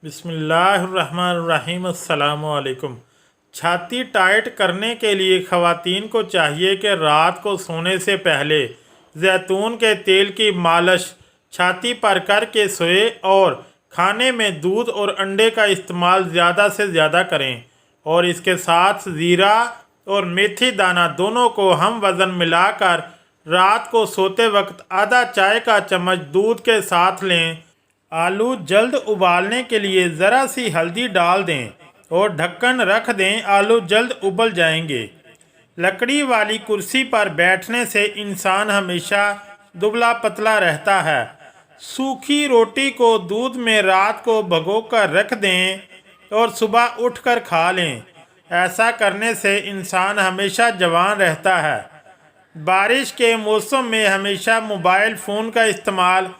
बिस्मिल्लाहिर्रहमानिर्रहीम। अस्सलाम वालेकुम। छाती टाइट करने के लिए ख़वातीन को चाहिए कि रात को सोने से पहले जैतून के तेल की मालिश छाती पर करके सोए और खाने में दूध और अंडे का इस्तेमाल ज़्यादा से ज़्यादा करें और इसके साथ ज़ीरा और मेथी दाना दोनों को हम वज़न मिलाकर रात को सोते वक्त आधा चाय का चम्मच दूध के साथ लें। आलू जल्द उबालने के लिए ज़रा सी हल्दी डाल दें और ढक्कन रख दें। आलू जल्द उबल जाएंगे। लकड़ी वाली कुर्सी पर बैठने से इंसान हमेशा दुबला पतला रहता है। सूखी रोटी को दूध में रात को भिगोकर रख दें और सुबह उठकर खा लें। ऐसा करने से इंसान हमेशा जवान रहता है। बारिश के मौसम में हमेशा मोबाइल फ़ोन का इस्तेमाल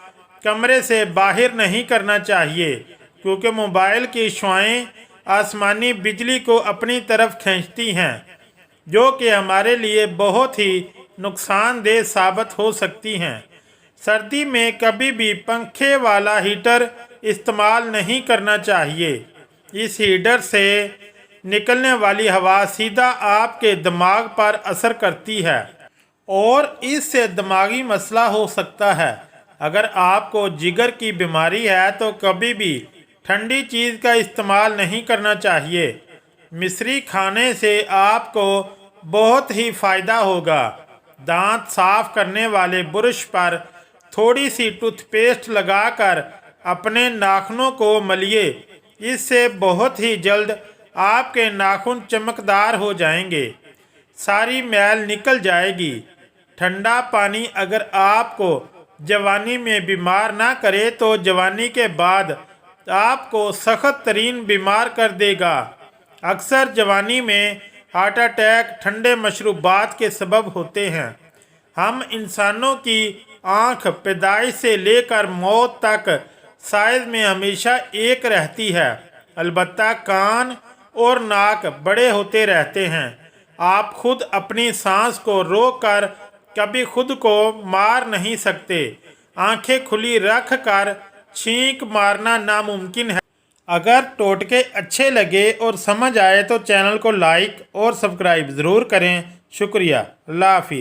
कमरे से बाहर नहीं करना चाहिए, क्योंकि मोबाइल की शुआएं आसमानी बिजली को अपनी तरफ खींचती हैं, जो कि हमारे लिए बहुत ही नुकसानदेह साबित हो सकती हैं। सर्दी में कभी भी पंखे वाला हीटर इस्तेमाल नहीं करना चाहिए। इस हीटर से निकलने वाली हवा सीधा आपके दिमाग पर असर करती है और इससे दिमागी मसला हो सकता है। अगर आपको जिगर की बीमारी है तो कभी भी ठंडी चीज़ का इस्तेमाल नहीं करना चाहिए। मिश्री खाने से आपको बहुत ही फ़ायदा होगा। दांत साफ करने वाले ब्रश पर थोड़ी सी टूथपेस्ट लगाकर अपने नाखूनों को मलिए। इससे बहुत ही जल्द आपके नाखून चमकदार हो जाएंगे। सारी मैल निकल जाएगी। ठंडा पानी अगर आपको जवानी में बीमार ना करे तो जवानी के बाद आपको सख्त तरीन बीमार कर देगा। अक्सर जवानी में हार्ट अटैक ठंडे मशरूबात के सबब होते हैं। हम इंसानों की आँख पैदाइश से लेकर मौत तक साइज में हमेशा एक रहती है, अलबत्ता कान और नाक बड़े होते रहते हैं। आप खुद अपनी सांस को रोक कर कभी खुद को मार नहीं सकते। आंखें खुली रख कर छींक मारना नामुमकिन है। अगर टोटके अच्छे लगे और समझ आए तो चैनल को लाइक और सब्सक्राइब ज़रूर करें। शुक्रिया। अल्लाह हाफिज़।